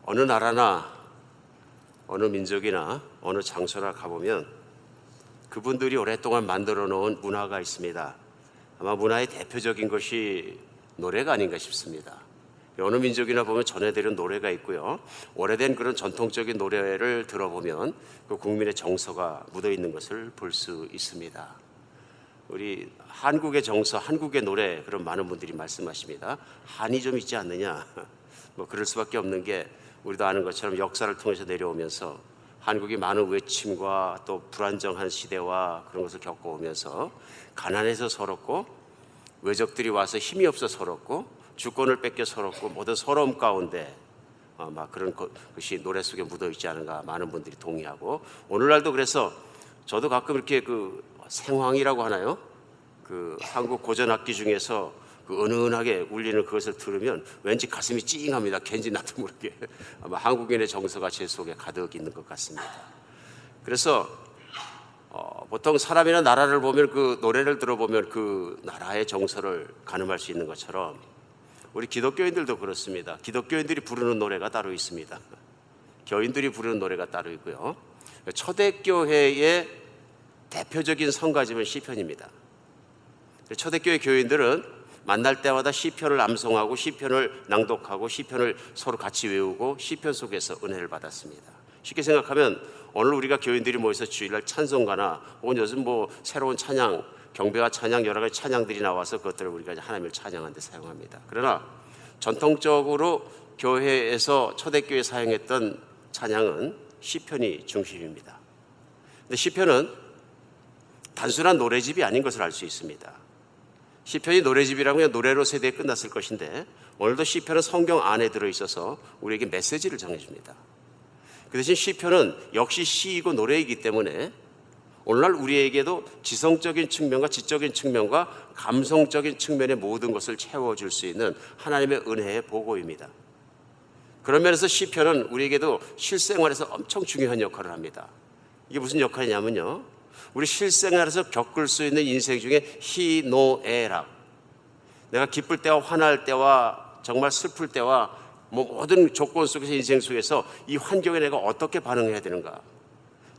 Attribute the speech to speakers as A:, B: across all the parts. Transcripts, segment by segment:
A: 어느 나라나 어느 민족이나 어느 장소나 가보면 그분들이 오랫동안 만들어 놓은 문화가 있습니다. 아마 문화의 대표적인 것이 노래가 아닌가 싶습니다. 어느 민족이나 보면 전해드린 노래가 있고요. 오래된 그런 전통적인 노래를 들어보면 그 국민의 정서가 묻어 있는 것을 볼 수 있습니다. 우리 한국의 정서, 한국의 노래, 그런 많은 분들이 말씀하십니다. 한이 좀 있지 않느냐? 뭐 그럴 수밖에 없는 게, 우리도 아는 것처럼 역사를 통해서 내려오면서 한국이 많은 외침과 또 불안정한 시대와 그런 것을 겪어오면서 가난해서 서럽고, 외적들이 와서 힘이 없어 서럽고, 주권을 뺏겨 서럽고, 모든 서러움 가운데 막 그런 것이 노래 속에 묻어 있지 않은가, 많은 분들이 동의하고, 오늘날도 그래서 저도 가끔 이렇게 그 생황이라고 하나요? 그 한국 고전 악기 중에서 그 은은하게 울리는 그것을 들으면 왠지 가슴이 찡합니다. 괜히 나도 모르게. 아마 한국인의 정서가 제 속에 가득 있는 것 같습니다. 그래서 보통 사람이나 나라를 보면, 그 노래를 들어보면 그 나라의 정서를 가늠할 수 있는 것처럼 우리 기독교인들도 그렇습니다. 기독교인들이 부르는 노래가 따로 있습니다. 교인들이 부르는 노래가 따로 있고요. 초대교회의 대표적인 성가집은 시편입니다. 초대교회 교인들은 만날 때마다 시편을 암송하고 시편을 낭독하고 시편을 서로 같이 외우고 시편 속에서 은혜를 받았습니다. 쉽게 생각하면 오늘 우리가 교인들이 모여서 주일날 찬송가나 혹은 요즘 뭐 새로운 찬양, 경배와 찬양, 여러 가지 찬양들이 나와서 그것들을 우리가 하나님을 찬양하는 데 사용합니다. 그러나 전통적으로 교회에서 초대교회에 사용했던 찬양은 시편이 중심입니다. 근데 시편은 단순한 노래집이 아닌 것을 알 수 있습니다. 시편이 노래집이라면 그냥 노래로 세대에 끝났을 것인데, 오늘도 시편은 성경 안에 들어있어서 우리에게 메시지를 전해줍니다. 그 대신 시편은 역시 시이고 노래이기 때문에 오늘날 우리에게도 지성적인 측면과 지적인 측면과 감성적인 측면의 모든 것을 채워줄 수 있는 하나님의 은혜의 보고입니다. 그런 면에서 시편은 우리에게도 실생활에서 엄청 중요한 역할을 합니다. 이게 무슨 역할이냐면요, 우리 실생활에서 겪을 수 있는 인생 중에 희노애락, 내가 기쁠 때와 화날 때와 정말 슬플 때와 뭐 모든 조건 속에서, 인생 속에서 이 환경에 내가 어떻게 반응해야 되는가,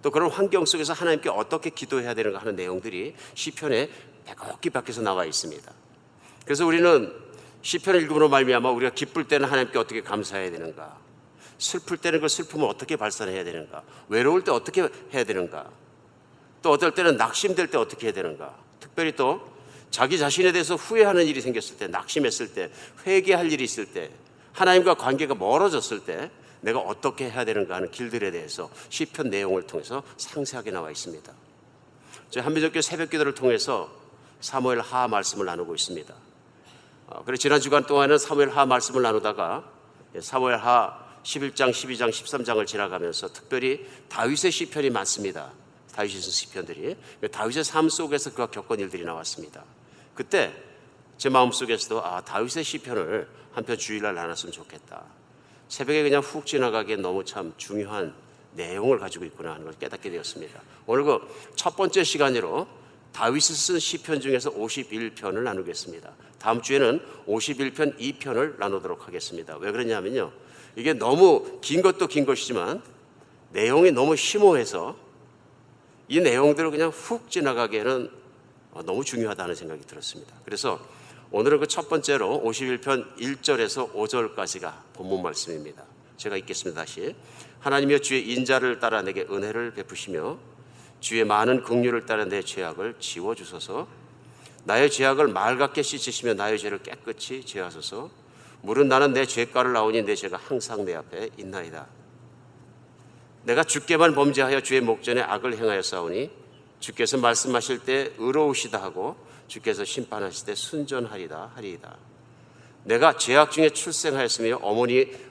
A: 또 그런 환경 속에서 하나님께 어떻게 기도해야 되는가 하는 내용들이 시편에 백억기 밖에서 나와 있습니다. 그래서 우리는 시편을 읽음으로 말미암아 우리가 기쁠 때는 하나님께 어떻게 감사해야 되는가, 슬플 때는 그 슬픔을 어떻게 발산해야 되는가, 외로울 때 어떻게 해야 되는가, 또 어떨 때는 낙심될 때 어떻게 해야 되는가, 특별히 또 자기 자신에 대해서 후회하는 일이 생겼을 때, 낙심했을 때, 회개할 일이 있을 때, 하나님과 관계가 멀어졌을 때 내가 어떻게 해야 되는가 하는 길들에 대해서 시편 내용을 통해서 상세하게 나와 있습니다. 저희 한민족교 새벽기도를 통해서 사무엘 하 말씀을 나누고 있습니다. 그래서 지난 주간 동안은 사무엘 하 말씀을 나누다가 사무엘 하 11장, 12장, 13장을 지나가면서 특별히 다윗의 시편이 많습니다. 다윗의 시편들이, 다윗의 삶 속에서 그가 겪은 일들이 나왔습니다. 그때 제 마음속에서도 다윗의 시편을 한편 주일날 나눴으면 좋겠다, 새벽에 그냥 훅 지나가기에 너무 참 중요한 내용을 가지고 있구나 하는 걸 깨닫게 되었습니다. 오늘 그 첫 번째 시간으로 다윗이 쓴 시편 중에서 51편을 나누겠습니다. 다음 주에는 51편 2편을 나누도록 하겠습니다. 왜 그러냐면요, 이게 너무 긴 것도 긴 것이지만 내용이 너무 심오해서 이 내용들을 그냥 훅 지나가기에는 너무 중요하다는 생각이 들었습니다. 그래서 오늘은 그 첫 번째로 51편 1절에서 5절까지가 본문 말씀입니다. 제가 읽겠습니다. 다시. 하나님이여, 주의 인자를 따라 내게 은혜를 베푸시며 주의 많은 긍휼을 따라 내 죄악을 지워주소서. 나의 죄악을 맑게 씻으시며 나의 죄를 깨끗이 제하소서. 물은 나는 내 죄가를 나오니 내 죄가 항상 내 앞에 있나이다. 내가 주께만 범죄하여 주의 목전에 악을 행하였사오니 주께서 말씀하실 때 의로우시다 하고 주께서 심판하실 때 순전하리다 하리이다. 내가 죄악 중에 출생하였으며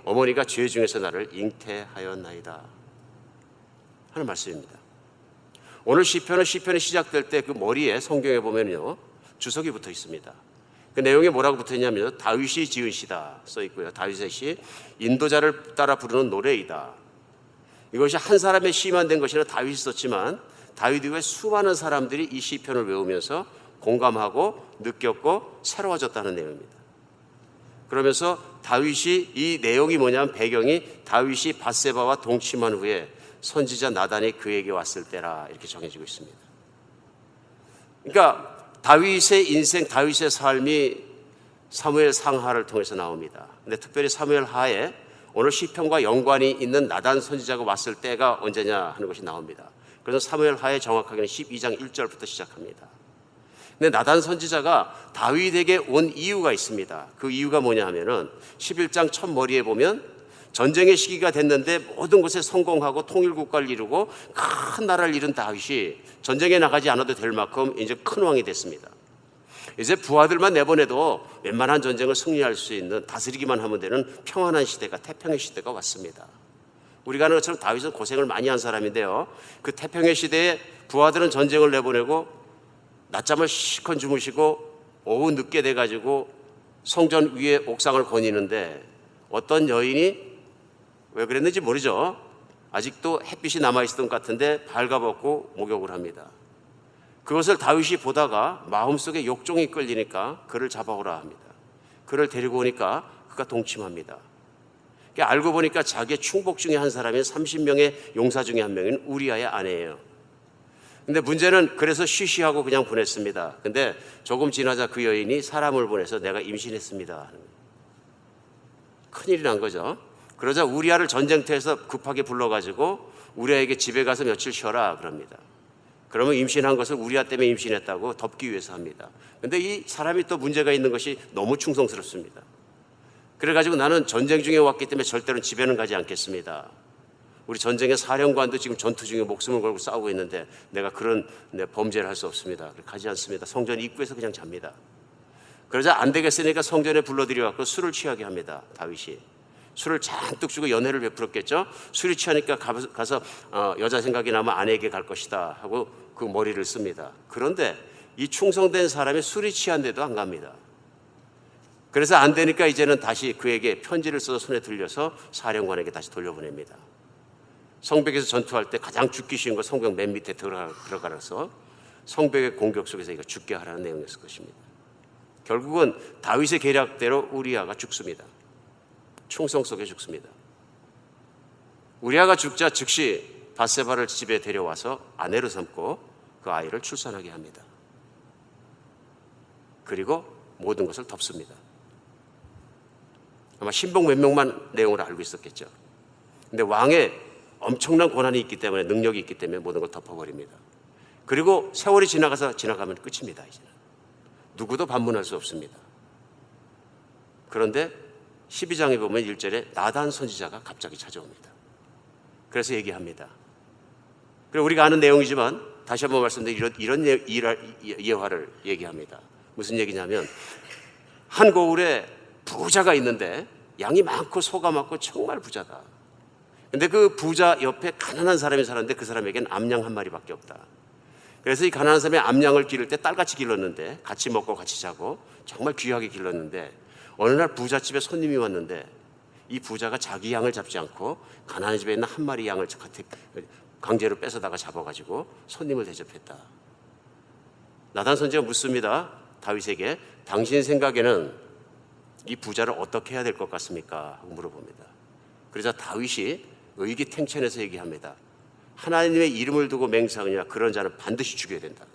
A: 어머니가 죄 중에서 나를 잉태하였나이다 하는 말씀입니다. 오늘 시편이 시작될 때 그 머리에 성경에 보면요, 주석이 붙어 있습니다. 그 내용에 뭐라고 붙어 있냐면 다윗이 지은 시다 써 있고요, 다윗의 시, 인도자를 따라 부르는 노래이다. 이것이 한 사람의 시만 된 것이라 다윗이 썼지만 다윗 이후에 수많은 사람들이 이 시편을 외우면서 공감하고 느꼈고 새로워졌다는 내용입니다. 그러면서 다윗이 이 내용이 뭐냐면 배경이 다윗이 밧세바와 동침한 후에 선지자 나단이 그에게 왔을 때라 이렇게 정해지고 있습니다. 그러니까 다윗의 인생, 다윗의 삶이 사무엘 상하를 통해서 나옵니다. 근데 특별히 사무엘 하에 오늘 시편과 연관이 있는 나단 선지자가 왔을 때가 언제냐 하는 것이 나옵니다. 그래서 사무엘 하에 정확하게는 12장 1절부터 시작합니다. 근데 나단 선지자가 다윗에게 온 이유가 있습니다. 그 이유가 뭐냐 하면은 11장 첫 머리에 보면 전쟁의 시기가 됐는데 모든 곳에 성공하고 통일국가를 이루고 큰 나라를 이룬 다윗이 전쟁에 나가지 않아도 될 만큼 이제 큰 왕이 됐습니다. 이제 부하들만 내보내도 웬만한 전쟁을 승리할 수 있는, 다스리기만 하면 되는 평안한 시대가, 태평의 시대가 왔습니다. 우리가 아는 것처럼 다윗은 고생을 많이 한 사람인데요, 그 태평의 시대에 부하들은 전쟁을 내보내고 낮잠을 실컷 주무시고 오후 늦게 돼가지고 성전 위에 옥상을 거니는데 어떤 여인이 왜 그랬는지 모르죠. 아직도 햇빛이 남아있던 것 같은데 발가벗고 목욕을 합니다. 그것을 다윗이 보다가 마음속에 욕종이 끌리니까 그를 잡아오라 합니다. 그를 데리고 오니까 그가 동침합니다. 알고 보니까 자기의 충복 중에 한 사람인 30명의 용사 중에 한 명인 우리아의 아내예요. 근데 문제는 그래서 쉬쉬하고 그냥 보냈습니다. 근데 조금 지나자 그 여인이 사람을 보내서 내가 임신했습니다. 큰일이 난 거죠. 그러자 우리아를 전쟁터에서 급하게 불러가지고 우리아에게 집에 가서 며칠 쉬어라 그럽니다. 그러면 임신한 것을 우리아 때문에 임신했다고 덮기 위해서 합니다. 근데 이 사람이 또 문제가 있는 것이 너무 충성스럽습니다. 그래가지고 나는 전쟁 중에 왔기 때문에 절대로 집에는 가지 않겠습니다. 우리 전쟁의 사령관도 지금 전투 중에 목숨을 걸고 싸우고 있는데 내가 그런 범죄를 할 수 없습니다. 가지 않습니다. 성전 입구에서 그냥 잡니다. 그러자 안 되겠으니까 성전에 불러들여갖고 술을 취하게 합니다. 다윗이 술을 잔뜩 주고 연회를 베풀었겠죠. 술이 취하니까 가서 여자 생각이 나면 아내에게 갈 것이다 하고 그 머리를 씁니다. 그런데 이 충성된 사람이 술이 취한데도 안 갑니다. 그래서 안 되니까 이제는 다시 그에게 편지를 써서 손에 들려서 사령관에게 다시 돌려보냅니다. 성벽에서 전투할 때 가장 죽기 쉬운 거 성벽 맨 밑에 들어가서 성벽의 공격 속에서 이거 죽게 하라는 내용이었을 것입니다. 결국은 다윗의 계략대로 우리아가 죽습니다. 충성 속에 죽습니다. 우리아가 죽자 즉시 밧세바를 집에 데려와서 아내로 삼고 그 아이를 출산하게 합니다. 그리고 모든 것을 덮습니다. 아마 신복 몇 명만 내용을 알고 있었겠죠. 근데 왕의 엄청난 권한이 있기 때문에, 능력이 있기 때문에 모든 걸 덮어버립니다. 그리고 세월이 지나가면 끝입니다. 이제는 누구도 반문할 수 없습니다. 그런데 12장에 보면 1절에 나단 선지자가 갑자기 찾아옵니다. 그래서 얘기합니다. 그리고 우리가 아는 내용이지만 다시 한번 말씀드리면 이런 예화를 얘기합니다. 무슨 얘기냐면 한 고을에 부자가 있는데 양이 많고 소가 많고 정말 부자다. 근데 그 부자 옆에 가난한 사람이 사는데 그 사람에겐 암양 한 마리밖에 없다. 그래서 이 가난한 사람이 암양을 기를 때 딸같이 길렀는데 같이 먹고 같이 자고 정말 귀하게 길렀는데 어느 날 부잣집에 손님이 왔는데 이 부자가 자기 양을 잡지 않고 가난한 집에 있는 한 마리 양을 강제로 뺏어다가 잡아가지고 손님을 대접했다. 나단 선지자가 묻습니다. 다윗에게 당신 생각에는 이 부자를 어떻게 해야 될 것 같습니까? 하고 물어봅니다. 그러자 다윗이 의기탱천해서 얘기합니다. 하나님의 이름을 두고 맹세하느냐 그런 자는 반드시 죽여야 된다.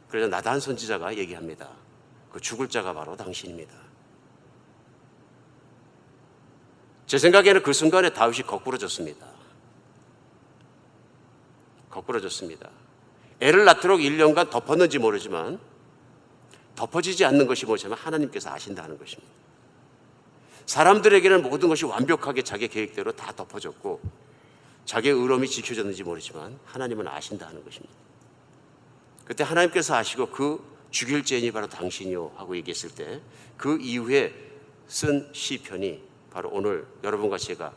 A: 그래서 나단 선지자가 얘기합니다. 그 죽을 자가 바로 당신입니다. 제 생각에는 그 순간에 다윗이 거꾸로졌습니다. 애를 낳도록 1년간 덮었는지 모르지만 덮어지지 않는 것이 뭐냐면 하나님께서 아신다는 것입니다. 사람들에게는 모든 것이 완벽하게 자기 계획대로 다 덮어졌고 자기의 의로움이 지켜졌는지 모르지만 하나님은 아신다는 것입니다. 그때 하나님께서 아시고 그 죽일 죄인이 바로 당신이요 하고 얘기했을 때 그 이후에 쓴 시편이 바로 오늘 여러분과 제가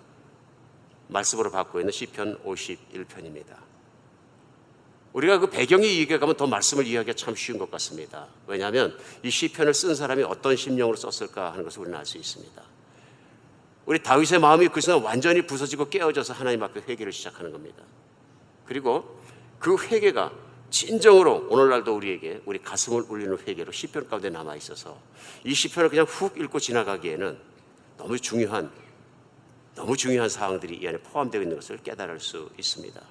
A: 말씀으로 받고 있는 시편 51편입니다. 우리가 그 배경이 이해가 가면 더 말씀을 이해하기가 참 쉬운 것 같습니다. 왜냐하면 이 시편을 쓴 사람이 어떤 심령으로 썼을까 하는 것을 우리는 알 수 있습니다. 우리 다윗의 마음이 그 순간 완전히 부서지고 깨어져서 하나님 앞에 회개를 시작하는 겁니다. 그리고 그 회개가 진정으로 오늘날도 우리에게 우리 가슴을 울리는 회개로 시편 가운데 남아 있어서 이 시편을 그냥 훅 읽고 지나가기에는 너무 중요한 사항들이 이 안에 포함되어 있는 것을 깨달을 수 있습니다.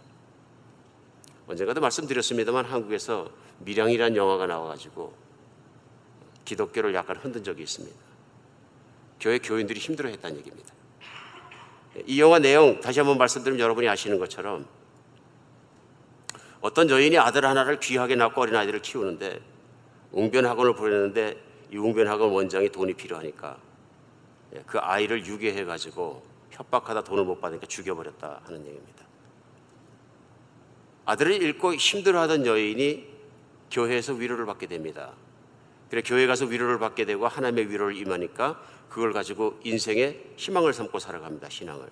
A: 언젠가도 말씀드렸습니다만 한국에서 밀양이라는 영화가 나와가지고 기독교를 약간 흔든 적이 있습니다. 교회 교인들이 힘들어했다는 얘기입니다. 이 영화 내용 다시 한번 말씀드리면 여러분이 아시는 것처럼 어떤 여인이 아들 하나를 귀하게 낳고 어린아이들을 키우는데 웅변학원을 보냈는데 이 웅변학원 원장이 돈이 필요하니까 그 아이를 유괴해가지고 협박하다 돈을 못 받으니까 죽여버렸다 하는 얘기입니다. 아들을 잃고 힘들어하던 여인이 교회에서 위로를 받게 됩니다. 그래 교회 가서 위로를 받게 되고 하나님의 위로를 임하니까 그걸 가지고 인생의 희망을 삼고 살아갑니다. 신앙을.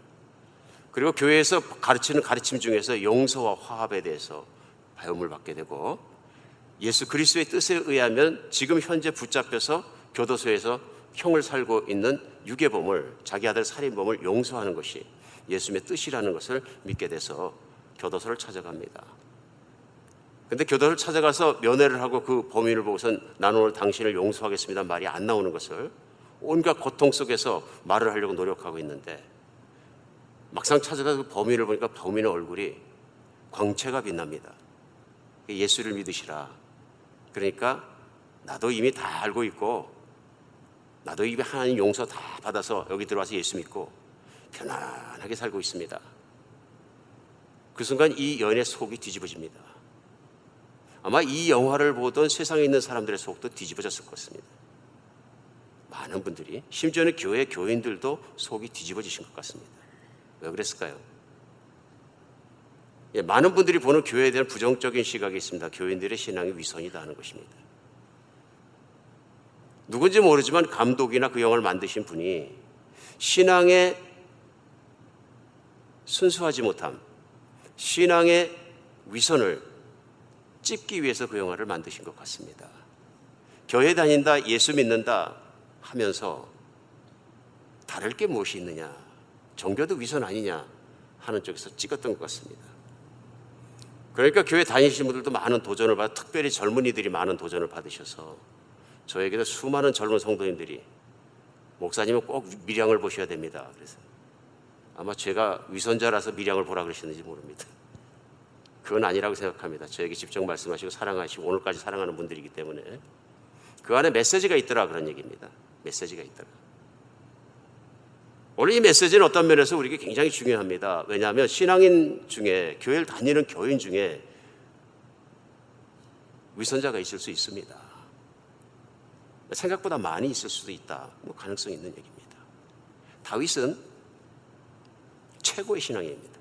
A: 그리고 교회에서 가르치는 가르침 중에서 용서와 화합에 대해서 배움을 받게 되고 예수 그리스도의 뜻에 의하면 지금 현재 붙잡혀서 교도소에서 형을 살고 있는 유괴범을 자기 아들 살인범을 용서하는 것이 예수님의 뜻이라는 것을 믿게 돼서 교도소를 찾아갑니다. 근데 교도소를 찾아가서 면회를 하고 그 범인을 보고선 나는 오늘 당신을 용서하겠습니다 말이 안 나오는 것을 온갖 고통 속에서 말을 하려고 노력하고 있는데 막상 찾아가서 그 범인을 보니까 범인의 얼굴이 광채가 빛납니다. 예수를 믿으시라. 그러니까 나도 이미 다 알고 있고 나도 이미 하나님 용서 다 받아서 여기 들어와서 예수 믿고 편안하게 살고 있습니다. 그 순간 이 여인의 속이 뒤집어집니다. 아마 이 영화를 보던 세상에 있는 사람들의 속도 뒤집어졌을 것입니다. 많은 분들이 심지어는 교회 교인들도 속이 뒤집어지신 것 같습니다. 왜 그랬을까요? 많은 분들이 보는 교회에 대한 부정적인 시각이 있습니다. 교인들의 신앙이 위선이다 하는 것입니다. 누군지 모르지만 감독이나 그 영화를 만드신 분이 신앙의 순수하지 못함, 신앙의 위선을 찝기 위해서 그 영화를 만드신 것 같습니다. 교회 다닌다, 예수 믿는다 하면서 다를 게 무엇이 있느냐, 종교도 위선 아니냐 하는 쪽에서 찍었던 것 같습니다. 그러니까 교회 다니시는 분들도 많은 도전을 받아 특별히 젊은이들이 많은 도전을 받으셔서 저에게도 수많은 젊은 성도님들이 목사님은 꼭 밀양을 보셔야 됩니다. 그래서 아마 제가 위선자라서 밀양을 보라 그러셨는지 모릅니다. 그건 아니라고 생각합니다. 저에게 직접 말씀하시고 사랑하시고 오늘까지 사랑하는 분들이기 때문에 그 안에 메시지가 있더라 그런 얘기입니다. 메시지가 있더라. 오늘 이 메시지는 어떤 면에서 우리에게 굉장히 중요합니다. 왜냐하면 신앙인 중에 교회를 다니는 교인 중에 위선자가 있을 수 있습니다. 생각보다 많이 있을 수도 있다. 가능성이 있는 얘기입니다. 다윗은 최고의 신앙인입니다.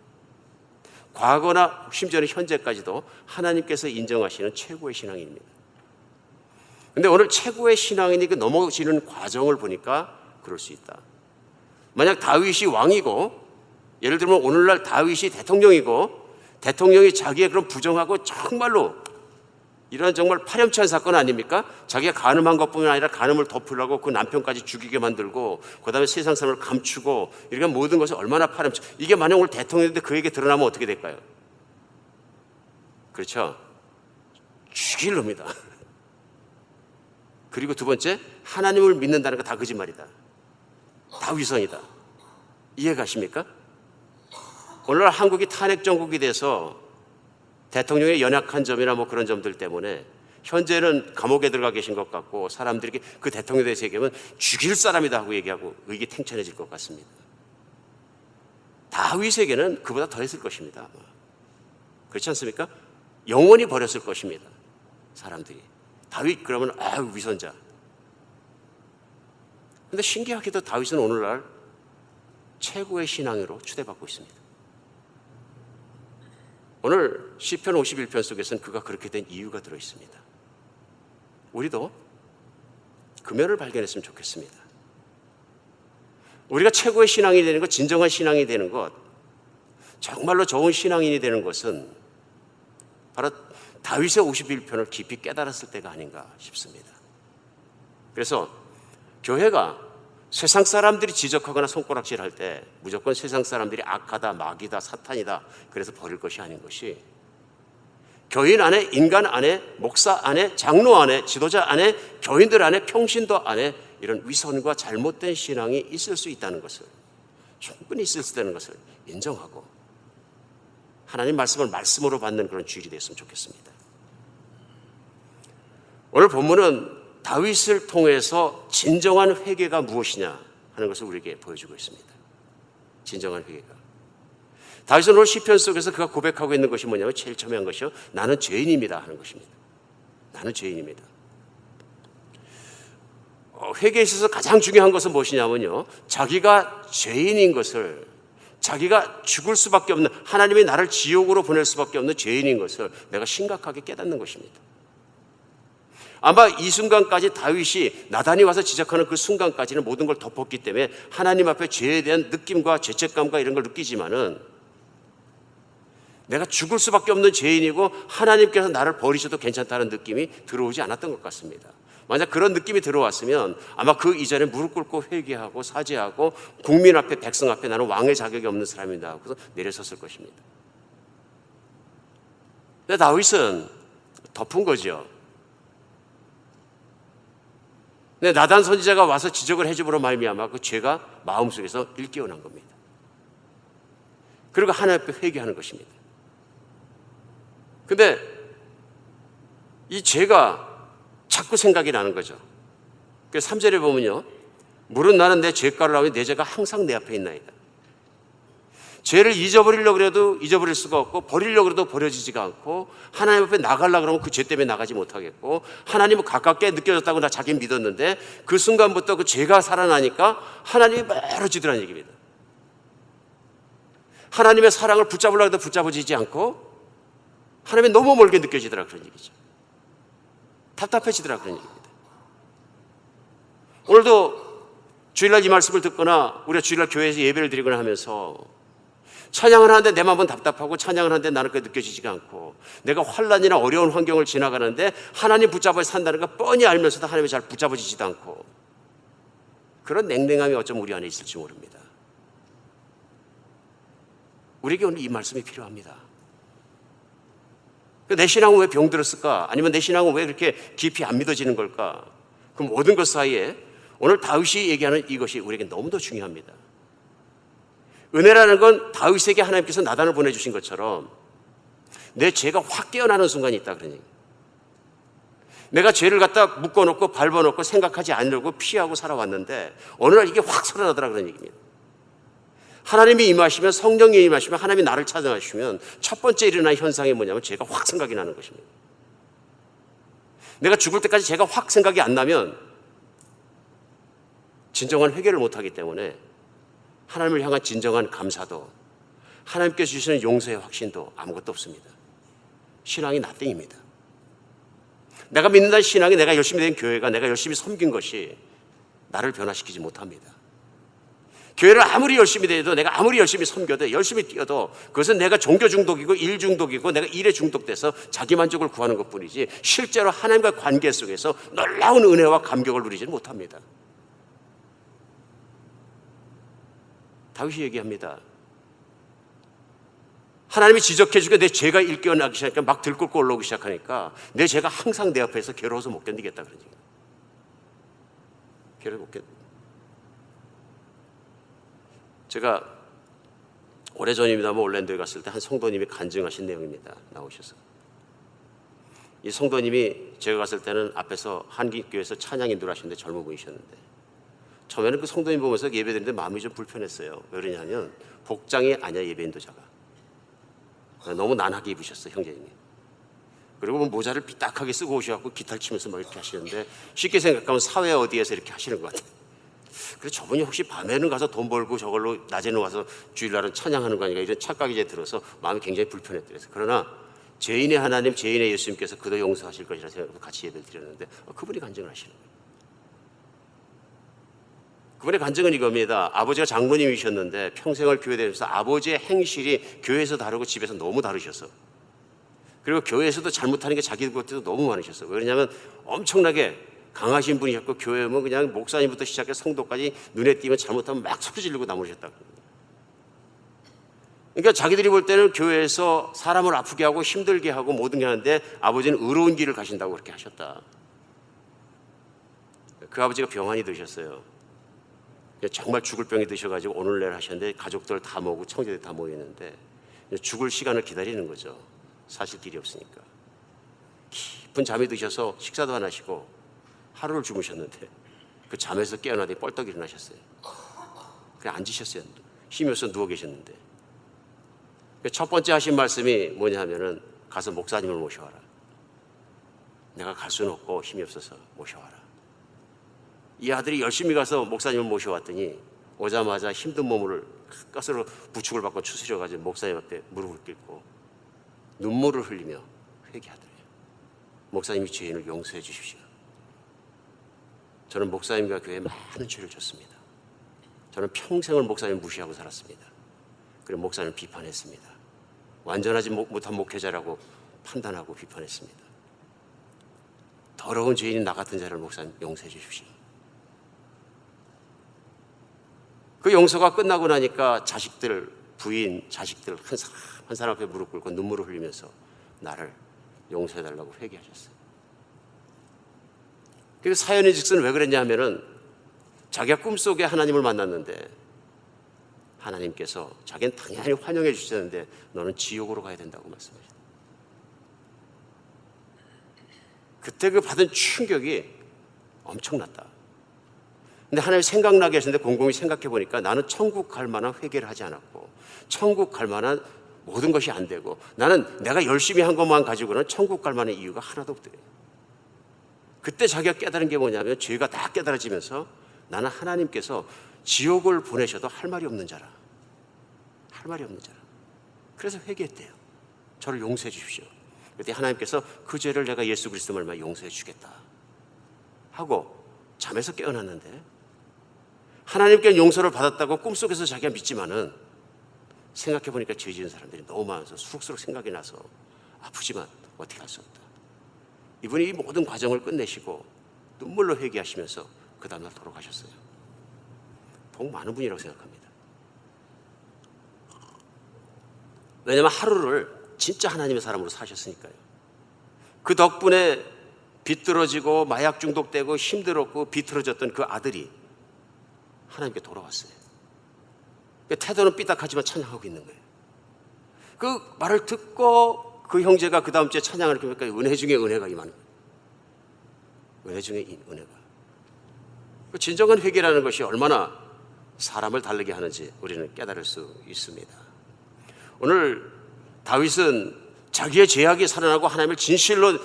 A: 과거나 심지어는 현재까지도 하나님께서 인정하시는 최고의 신앙인입니다. 그런데 오늘 최고의 신앙인이 그 넘어지는 과정을 보니까 그럴 수 있다. 만약 다윗이 왕이고 예를 들면 오늘날 다윗이 대통령이고 대통령이 자기의 그런 부정하고 정말로 이런 정말 파렴치한 사건 아닙니까? 자기가 간음한 것뿐만 아니라 간음을 덮으려고 그 남편까지 죽이게 만들고 그다음에 세상 사람을 감추고 이렇게 모든 것이 얼마나 파렴치. 이게 만약 오늘 대통령인데 그에게 드러나면 어떻게 될까요? 그렇죠? 죽일 놈이다. 그리고 두 번째, 하나님을 믿는다는 거 다 거짓말이다. 다 위선이다. 이해가십니까? 오늘날 한국이 탄핵 정국이 돼서 대통령의 연약한 점이나 뭐 그런 점들 때문에 현재는 감옥에 들어가 계신 것 같고 사람들이 그 대통령에 대해서 얘기하면 죽일 사람이다 하고 얘기하고 의기 탱천해질 것 같습니다. 다윗에게는 그보다 더 했을 것입니다. 아마. 그렇지 않습니까? 영원히 버렸을 것입니다. 사람들이. 다윗 그러면 위선자. 그런데 신기하게도 다윗은 오늘날 최고의 신앙으로 추대받고 있습니다. 오늘 시편 51편 속에서는 그가 그렇게 된 이유가 들어있습니다. 우리도 그 면을 발견했으면 좋겠습니다. 우리가 최고의 신앙이 되는 것, 진정한 신앙이 되는 것, 정말로 좋은 신앙인이 되는 것은 바로 다윗의 51편을 깊이 깨달았을 때가 아닌가 싶습니다. 그래서 교회가 세상 사람들이 지적하거나 손가락질할 때 무조건 세상 사람들이 악하다, 마귀다, 사탄이다 그래서 버릴 것이 아닌 것이 교인 안에, 인간 안에, 목사 안에, 장로 안에, 지도자 안에, 교인들 안에, 평신도 안에 이런 위선과 잘못된 신앙이 있을 수 있다는 것을, 충분히 있을 수 있다는 것을 인정하고 하나님 말씀을 말씀으로 받는 그런 주일이 됐으면 좋겠습니다. 오늘 본문은 다윗을 통해서 진정한 회개가 무엇이냐 하는 것을 우리에게 보여주고 있습니다. 진정한 회개가. 다윗은 오늘 시편 속에서 그가 고백하고 있는 것이 뭐냐면 제일 첨예한 것이요, 나는 죄인입니다 하는 것입니다. 나는 죄인입니다. 회개에 있어서 가장 중요한 것은 무엇이냐면요, 자기가 죄인인 것을, 자기가 죽을 수밖에 없는, 하나님이 나를 지옥으로 보낼 수밖에 없는 죄인인 것을 내가 심각하게 깨닫는 것입니다. 아마 이 순간까지 다윗이 나단이 와서 지적하는 그 순간까지는 모든 걸 덮었기 때문에 하나님 앞에 죄에 대한 느낌과 죄책감과 이런 걸 느끼지만은, 내가 죽을 수밖에 없는 죄인이고 하나님께서 나를 버리셔도 괜찮다는 느낌이 들어오지 않았던 것 같습니다. 만약 그런 느낌이 들어왔으면 아마 그 이전에 무릎 꿇고 회개하고 사죄하고 국민 앞에, 백성 앞에 나는 왕의 자격이 없는 사람이다 하고서 내려섰을 것입니다. 근데 다윗은 덮은 거죠. 근데 나단 선지자가 와서 지적을 해줌으로 말미암아 그 죄가 마음속에서 일깨어난 겁니다. 그리고 하나님 앞에 회개하는 것입니다. 근데 이 죄가 자꾸 생각이 나는 거죠. 그래서 3절에 보면요, 물은 나는 내 죄가를 하며 내 죄가 항상 내 앞에 있나이다. 죄를 잊어버리려고 해도 잊어버릴 수가 없고, 버리려고 해도 버려지지가 않고, 하나님 앞에 나가려고 그러면 그 죄 때문에 나가지 못하겠고, 하나님은 가깝게 느껴졌다고 나 자기는 믿었는데 그 순간부터 그 죄가 살아나니까 하나님이 멀어지더라는 얘기입니다. 하나님의 사랑을 붙잡으려고 해도 붙잡아지지 않고 하나님이 너무 멀게 느껴지더라, 그런 얘기죠. 답답해지더라, 그런 얘기입니다. 오늘도 주일날 이 말씀을 듣거나 우리가 주일날 교회에서 예배를 드리거나 하면서 찬양을 하는데 내 마음은 답답하고, 찬양을 하는데 나는 그게 느껴지지가 않고, 내가 환난이나 어려운 환경을 지나가는데 하나님 붙잡아 산다는 걸 뻔히 알면서도 하나님이 잘 붙잡아지지도 않고, 그런 냉랭함이 어쩜 우리 안에 있을지 모릅니다. 우리에게 오늘 이 말씀이 필요합니다. 내 신앙은 왜 병들었을까? 아니면 내 신앙은 왜 그렇게 깊이 안 믿어지는 걸까? 그 모든 것 사이에 오늘 다윗이 얘기하는 이것이 우리에게 너무도 중요합니다. 은혜라는 건 다윗에게 하나님께서 나단을 보내주신 것처럼 내 죄가 확 깨어나는 순간이 있다, 그런 얘기. 내가 죄를 갖다 묶어놓고 밟아놓고 생각하지 않으려고 피하고 살아왔는데 어느 날 이게 확 살아나더라, 그런 얘기입니다. 하나님이 임하시면, 성령이 임하시면, 하나님이 나를 찾아가시면 첫 번째 일어나는 현상이 뭐냐면 죄가 확 생각이 나는 것입니다. 내가 죽을 때까지 죄가 확 생각이 안 나면 진정한 회개를 못하기 때문에 하나님을 향한 진정한 감사도, 하나님께서 주시는 용서의 확신도 아무것도 없습니다. 신앙이 나띵입니다. 내가 믿는다는 신앙이, 내가 열심히 된 교회가, 내가 열심히 섬긴 것이 나를 변화시키지 못합니다. 교회를 아무리 열심히 다녀도, 내가 아무리 열심히 섬겨도, 열심히 뛰어도 그것은 내가 종교 중독이고 일 중독이고 내가 일에 중독돼서 자기 만족을 구하는 것뿐이지 실제로 하나님과의 관계 속에서 놀라운 은혜와 감격을 누리지 못합니다. 다윗이 얘기합니다. 하나님이 지적해주고 내 죄가 일깨어나기 시작하니까 막 들끓고 올라오기 시작하니까 내 죄가 항상 내 앞에서 괴로워서 못 견디겠다, 그러지. 괴로워 못 견디. 제가 오래전입니다만 올랜도에 갔을 때 한 성도님이 간증하신 내용입니다. 나오셔서 이 성도님이 제가 갔을 때는 앞에서 한국교회에서 찬양 인도를 하시는데 젊은 분이셨는데, 처음에는 그 성도님 보면서 예배드리는데 마음이 좀 불편했어요. 왜 그러냐면 복장이 아니야, 예배 인도자가. 너무 난하게 입으셨어요, 형제님이. 그리고 뭐 모자를 삐딱하게 쓰고 오셔갖고 기타를 치면서 막 이렇게 하시는데, 쉽게 생각하면 사회 어디에서 이렇게 하시는 것 같아요. 그래서 저분이 혹시 밤에는 가서 돈 벌고 저걸로 낮에는 와서 주일날은 찬양하는 거 아닌가, 이런 착각이 이제 들어서 마음이 굉장히 불편했더래요. 그러나 죄인의 하나님, 죄인의 예수님께서 그도 용서하실 것이라 생각하고 같이 예배를 드렸는데 그분이 간증을 하시는 거예요. 그분의 간증은 이겁니다. 아버지가 장로님이셨는데 평생을 교회 다니면서 아버지의 행실이 교회에서 다르고 집에서 너무 다르셔서, 그리고 교회에서도 잘못하는 게 자기 것들도 너무 많으셨어요. 왜냐하면 엄청나게 강하신 분이셨고, 교회 오면 그냥 목사님부터 시작해서 성도까지 눈에 띄면 잘못하면 막 소리 지르고 나무셨다고. 그러니까 자기들이 볼 때는 교회에서 사람을 아프게 하고 힘들게 하고 모든 게 하는데 아버지는 의로운 길을 가신다고 그렇게 하셨다. 그 아버지가 병환이 되셨어요. 정말 죽을 병이 드셔가지고 오늘내일 하셨는데 가족들 다 모으고 청지들 다 모였는데 죽을 시간을 기다리는 거죠. 사실 길이 없으니까. 깊은 잠이 드셔서 식사도 안 하시고 하루를 주무셨는데 그 잠에서 깨어나더니 뻘떡 일어나셨어요. 그냥 앉으셨어요. 힘이 없어서 누워 계셨는데 첫 번째 하신 말씀이 뭐냐 하면은 가서 목사님을 모셔와라. 내가 갈 수는 없고 힘이 없어서 모셔와라. 이 아들이 열심히 가서 목사님을 모셔왔더니 오자마자 힘든 몸을 가스로 부축을 받고 추스려가지고 목사님 앞에 무릎을 꿇고 눈물을 흘리며 회개하더래요. 목사님이 죄인을 용서해 주십시오. 저는 목사님과 교회에 많은 죄를 졌습니다. 저는 평생을 목사님 무시하고 살았습니다. 그리고 목사님을 비판했습니다. 완전하지 못한 목회자라고 판단하고 비판했습니다. 더러운 죄인이 나 같은 자를 목사님 용서해 주십시오. 그 용서가 끝나고 나니까 자식들, 부인, 자식들 한 사람 앞에 무릎 꿇고 눈물을 흘리면서 나를 용서해달라고 회개하셨어요. 그 사연의 즉슨 왜 그랬냐 하면은 자기가 꿈속에 하나님을 만났는데 하나님께서 자기는 당연히 환영해 주셨는데 너는 지옥으로 가야 된다고 말씀하셨어요. 그때 그 받은 충격이 엄청났다. 근데 하나님 생각나게 하셨는데 곰곰이 생각해 보니까 나는 천국 갈 만한 회개를 하지 않았고 천국 갈 만한 모든 것이 안 되고 나는 내가 열심히 한 것만 가지고는 천국 갈 만한 이유가 하나도 없더래요. 그때 자기가 깨달은 게 뭐냐면 죄가 다 깨달아지면서 나는 하나님께서 지옥을 보내셔도 할 말이 없는 자라. 할 말이 없는 자라. 그래서 회개했대요. 저를 용서해 주십시오. 그때 하나님께서 그 죄를 내가 예수 그리스도 말만 용서해 주겠다 하고 잠에서 깨어났는데 하나님께 용서를 받았다고 꿈속에서 자기가 믿지만은 생각해 보니까 죄 지은 사람들이 너무 많아서 수록수록 생각이 나서 아프지만 어떻게 할 수 없다. 이분이 이 모든 과정을 끝내시고 눈물로 회개하시면서 그 다음날 돌아가셨어요. 복 많은 분이라고 생각합니다. 왜냐하면 하루를 진짜 하나님의 사람으로 사셨으니까요. 그 덕분에 비뚤어지고 마약 중독되고 힘들었고 비틀어졌던 그 아들이 하나님께 돌아왔어요. 태도는 삐딱하지만 찬양하고 있는 거예요. 그 말을 듣고 그 형제가 그 다음 주에 찬양을 하니까 은혜 중에 은혜가 임하는 거예요. 은혜 중에 은혜가. 진정한 회개라는 것이 얼마나 사람을 다르게 하는지 우리는 깨달을 수 있습니다. 오늘 다윗은 자기의 죄악이 살아나고 하나님을 진실로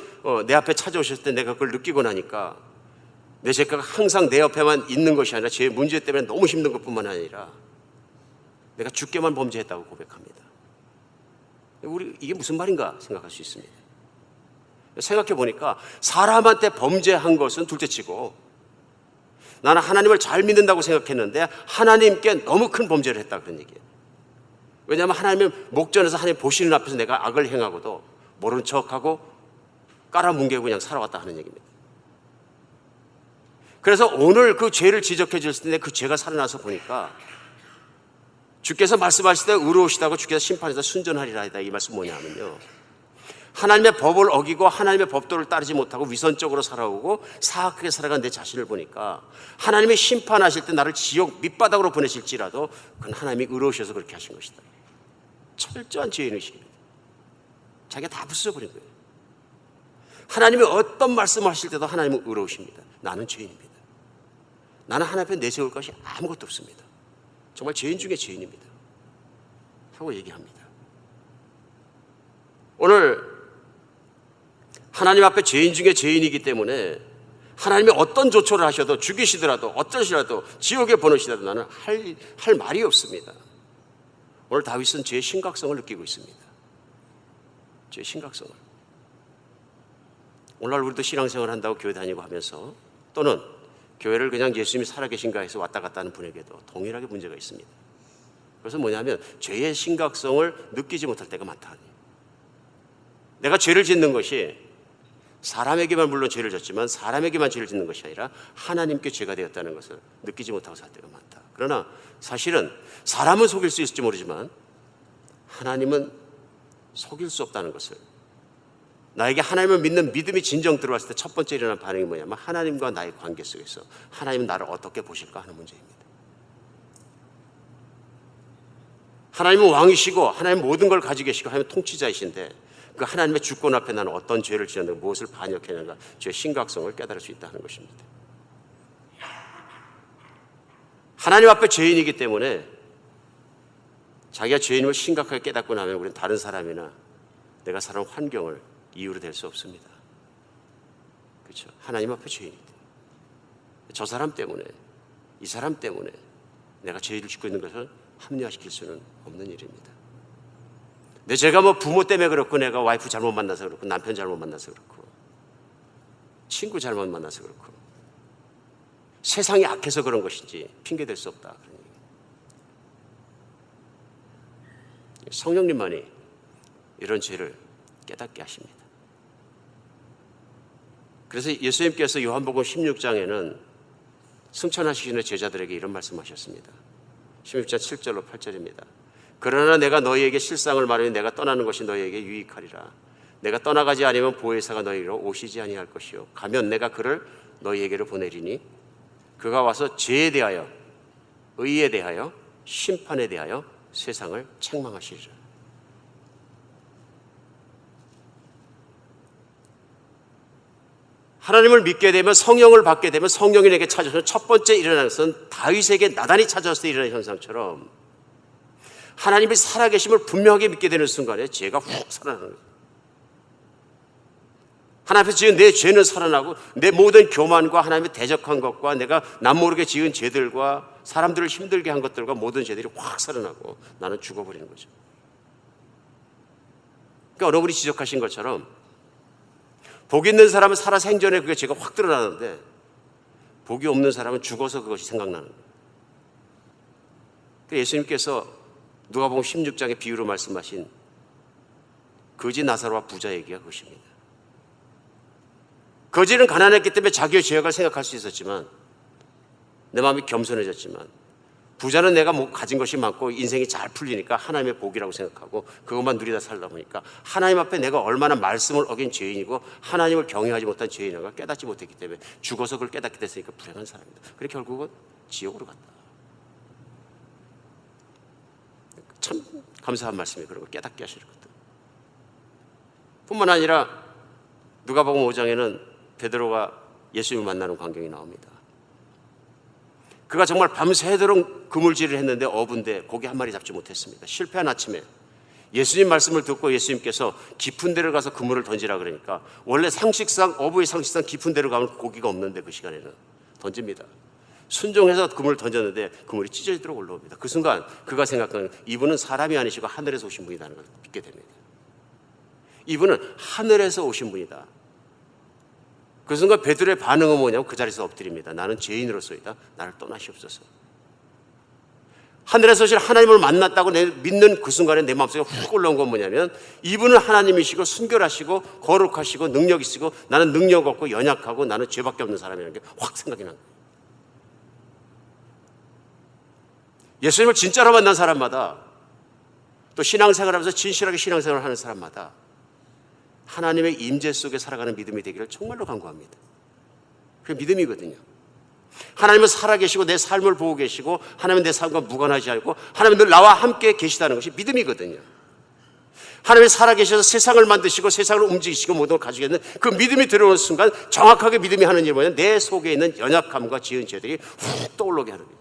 A: 내 앞에 찾아오셨을 때 내가 그걸 느끼고 나니까 내 죄가 항상 내 옆에만 있는 것이 아니라 제 문제 때문에 너무 힘든 것뿐만 아니라 내가 주께만 범죄했다고 고백합니다. 우리 이게 무슨 말인가 생각할 수 있습니다. 생각해 보니까 사람한테 범죄한 것은 둘째치고 나는 하나님을 잘 믿는다고 생각했는데 하나님께 너무 큰 범죄를 했다 그런 얘기예요. 왜냐하면 하나님의 목전에서 하나님 보시는 앞에서 내가 악을 행하고도 모른 척하고 깔아뭉개고 그냥 살아왔다 하는 얘기입니다. 그래서 오늘 그 죄를 지적해 주셨을 때 그 죄가 살아나서 보니까 주께서 말씀하실 때 의로우시다고 주께서 심판해서 순전하리라 했다. 이 말씀 뭐냐면요, 하나님의 법을 어기고 하나님의 법도를 따르지 못하고 위선적으로 살아오고 사악하게 살아간 내 자신을 보니까 하나님의 심판하실 때 나를 지옥 밑바닥으로 보내실지라도 그건 하나님이 의로우셔서 그렇게 하신 것이다. 철저한 죄인의식입니다. 자기가 다 부숴버린 거예요. 하나님이 어떤 말씀을 하실 때도 하나님은 의로우십니다. 나는 죄인입니다. 나는 하나님 앞에 내세울 것이 아무것도 없습니다. 정말 죄인 중에 죄인입니다 하고 얘기합니다. 오늘 하나님 앞에 죄인 중에 죄인이기 때문에 하나님이 어떤 조처를 하셔도 죽이시더라도 어쩌시더라도 지옥에 보내시더라도 나는 할 말이 없습니다. 오늘 다윗은 죄의 심각성을 느끼고 있습니다. 죄의 심각성을. 오늘날 우리도 신앙생활 한다고 교회 다니고 하면서 또는 교회를 그냥 예수님이 살아계신가 해서 왔다 갔다 하는 분에게도 동일하게 문제가 있습니다. 그래서 뭐냐면 죄의 심각성을 느끼지 못할 때가 많다. 내가 죄를 짓는 것이 사람에게만 물론 죄를 졌지만 사람에게만 죄를 짓는 것이 아니라 하나님께 죄가 되었다는 것을 느끼지 못하고 살 때가 많다. 그러나 사실은 사람은 속일 수 있을지 모르지만 하나님은 속일 수 없다는 것을, 나에게 하나님을 믿는 믿음이 진정 들어왔을 때 첫 번째 일어난 반응이 뭐냐면 하나님과 나의 관계 속에서 하나님은 나를 어떻게 보실까 하는 문제입니다. 하나님은 왕이시고 하나님은 모든 걸 가지고 계시고 하나님은 통치자이신데 그 하나님의 주권 앞에 나는 어떤 죄를 지었는가, 무엇을 반역했는가, 죄의 심각성을 깨달을 수 있다는 것입니다. 하나님 앞에 죄인이기 때문에 자기가 죄인임을 심각하게 깨닫고 나면 우리는 다른 사람이나 내가 살아온 환경을 이유로 될 수 없습니다. 그렇죠? 하나님 앞에 죄인이기 때문에 저 사람 때문에, 이 사람 때문에 내가 죄를 짓고 있는 것을 합리화시킬 수는 없는 일입니다. 근데 제가 뭐 부모 때문에 그렇고, 내가 와이프 잘못 만나서 그렇고, 남편 잘못 만나서 그렇고, 친구 잘못 만나서 그렇고, 세상이 악해서 그런 것인지 핑계댈 수 없다. 그런 얘기. 성령님만이 이런 죄를 깨닫게 하십니다. 그래서 예수님께서 요한복음 16장에는 승천하시는 제자들에게 이런 말씀하셨습니다. 16장 7절로 8절입니다. 그러나 내가 너희에게 실상을 말하니 내가 떠나는 것이 너희에게 유익하리라. 내가 떠나가지 않으면 보혜사가 너희로 오시지 아니할 것이요 가면 내가 그를 너희에게로 보내리니 그가 와서 죄에 대하여, 의에 대하여, 심판에 대하여 세상을 책망하시리라. 하나님을 믿게 되면, 성령을 받게 되면 성령이 내게 찾아서 첫 번째 일어나는 것은 다윗에게 나단이 찾아왔을 때 일어나는 현상처럼 하나님이 살아계심을 분명하게 믿게 되는 순간에 죄가 훅 살아나는 거예요. 하나님 앞에 지은 내 죄는 살아나고 내 모든 교만과 하나님의 대적한 것과 내가 남모르게 지은 죄들과 사람들을 힘들게 한 것들과 모든 죄들이 확 살아나고 나는 죽어버리는 거죠. 그러니까 어느 분이 지적하신 것처럼 복 있는 사람은 살아 생전에 그게 죄가 확 드러나는데 복이 없는 사람은 죽어서 그것이 생각나는 거예요. 그러니까 예수님께서 누가복음 16장의 비유로 말씀하신 거지 나사로와 부자 얘기가 그것입니다. 거지는 가난했기 때문에 자기의 죄악을 생각할 수 있었지만, 내 마음이 겸손해졌지만, 부자는 내가 가진 것이 많고 인생이 잘 풀리니까 하나님의 복이라고 생각하고 그것만 누리다 살다 보니까 하나님 앞에 내가 얼마나 말씀을 어긴 죄인이고 하나님을 경외하지 못한 죄인인가 깨닫지 못했기 때문에 죽어서 그걸 깨닫게 됐으니까 불행한 사람입니다. 그래 결국은 지옥으로 갔다. 참 감사한 말씀이 그런 걸 깨닫게 하시는 것도. 뿐만 아니라 누가복음 5장에는 베드로가 예수님을 만나는 광경이 나옵니다. 그가 정말 밤새도록 그물질을 했는데 어부인데 고기 한 마리 잡지 못했습니다. 실패한 아침에 예수님 말씀을 듣고 예수님께서 깊은 데를 가서 그물을 던지라 그러니까 원래 상식상, 어부의 상식상 깊은 데로 가면 고기가 없는데 그 시간에는 던집니다. 순종해서 그물을 던졌는데 그물이 찢어지도록 올라옵니다. 그 순간 그가 생각하는, 이분은 사람이 아니시고 하늘에서 오신 분이라는 걸 믿게 됩니다. 이분은 하늘에서 오신 분이다. 그 순간 베드로의 반응은 뭐냐면 그 자리에서 엎드립니다. 나는 죄인으로서이다. 나를 떠나시옵소서. 하늘에서 오신 하나님을 만났다고 믿는 그 순간에 내 마음속에 훅 올라온 건 뭐냐면 이분은 하나님이시고 순결하시고 거룩하시고 능력 있으시고 나는 능력 없고 연약하고 나는 죄밖에 없는 사람이라는 게 확 생각이 난 거예요. 예수님을 진짜로 만난 사람마다, 또 신앙생활하면서 진실하게 신앙생활을 하는 사람마다 하나님의 임재 속에 살아가는 믿음이 되기를 정말로 간구합니다. 그게 믿음이거든요. 하나님은 살아계시고 내 삶을 보고 계시고 하나님은 내 삶과 무관하지 않고 하나님은 늘 나와 함께 계시다는 것이 믿음이거든요. 하나님이 살아계셔서 세상을 만드시고 세상을 움직이시고 모든 걸 가지고 있는 그 믿음이 들어오는 순간 정확하게 믿음이 하는 일이 뭐냐면 내 속에 있는 연약함과 지은 죄들이 훅 떠올르게 하는 거예요.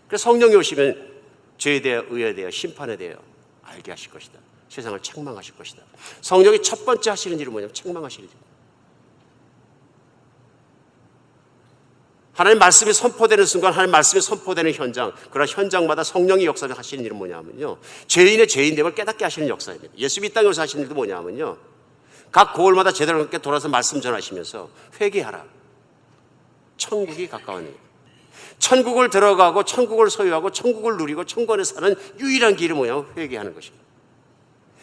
A: 그래서 성령이 오시면 죄에 대하여, 의에 대하여, 심판에 대하여 알게 하실 것이다. 세상을 책망하실 것이다. 성령이 첫 번째 하시는 일은 뭐냐면 책망하시는 일입니다. 하나님 말씀이 선포되는 순간, 하나님 말씀이 선포되는 현장, 그런 현장마다 성령이 역사를 하시는 일은 뭐냐면요, 죄인의 죄인됨을 깨닫게 하시는 역사입니다. 예수님이 이 땅에 오셔서 하시는 일도 뭐냐면요, 각 고을마다 제대로 함께 돌아서 말씀 전하시면서 회개하라. 천국이 가까웠느니라. 천국을 들어가고 천국을 소유하고 천국을 누리고 천국에 사는 유일한 길이 뭐냐면 회개하는 것입니다.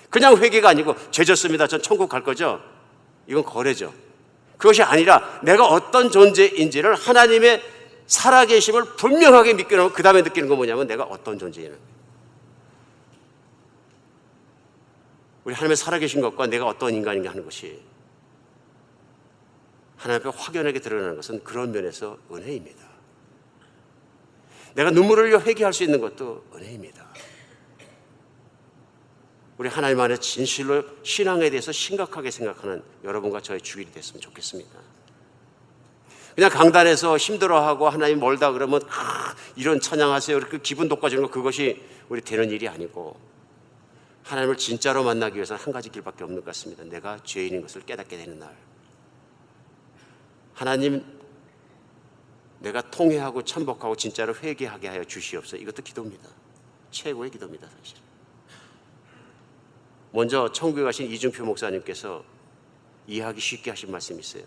A: 그냥 회개가 아니고 죄 졌습니다, 전 천국 갈 거죠? 이건 거래죠. 그것이 아니라 내가 어떤 존재인지를 하나님의 살아계심을 분명하게 믿게 되면 그 다음에 느끼는 건 뭐냐면 내가 어떤 존재냐는 거예요. 우리 하나님의 살아계신 것과 내가 어떤 인간인가 하는 것이 하나님 앞에 확연하게 드러나는 것은 그런 면에서 은혜입니다. 내가 눈물을 흘려 회개할 수 있는 것도 은혜입니다. 우리 하나님 안에 진실로 신앙에 대해서 심각하게 생각하는 여러분과 저의 주일이 됐으면 좋겠습니다. 그냥 강단에서 힘들어하고 하나님 멀다 그러면 이런 찬양하세요 이렇게 기분 돋궈지는 거, 그것이 우리 되는 일이 아니고 하나님을 진짜로 만나기 위해서는 한 가지 길밖에 없는 것 같습니다. 내가 죄인인 것을 깨닫게 되는 날. 하나님, 내가 통회하고 참복하고 진짜로 회개하게 하여 주시옵소서. 이것도 기도입니다. 최고의 기도입니다. 사실. 먼저 천국에 가신 이중표 목사님께서 이해하기 쉽게 하신 말씀이 있어요.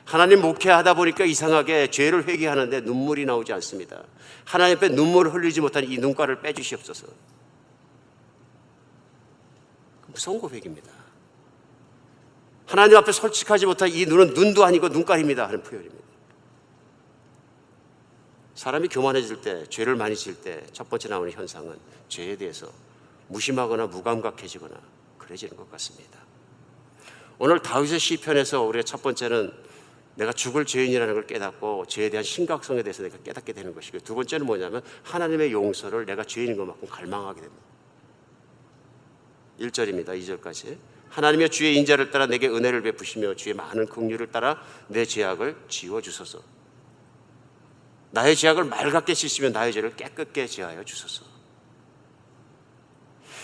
A: 하나님 목회하다 보니까 이상하게 죄를 회개하는데 눈물이 나오지 않습니다. 하나님 앞에 눈물을 흘리지 못한 이 눈가를 빼주시옵소서. 무서운 고백입니다. 하나님 앞에 솔직하지 못한 이 눈은 눈도 아니고 눈깔입니다 하는 표현입니다. 사람이 교만해질 때, 죄를 많이 지을 때 첫 번째 나오는 현상은 죄에 대해서 무심하거나 무감각해지거나 그래지는 것 같습니다. 오늘 다윗의 시편에서 우리가 첫 번째는 내가 죽을 죄인이라는 걸 깨닫고 죄에 대한 심각성에 대해서 내가 깨닫게 되는 것이고, 두 번째는 뭐냐면 하나님의 용서를 내가 죄인인 것만큼 갈망하게 됩니다. 1절입니다. 2절까지. 하나님의 주의 인자를 따라 내게 은혜를 베푸시며 주의 많은 긍휼을 따라 내 죄악을 지워주소서. 나의 죄악을 맑게 씻으며 나의 죄를 깨끗게 제하여 주소서.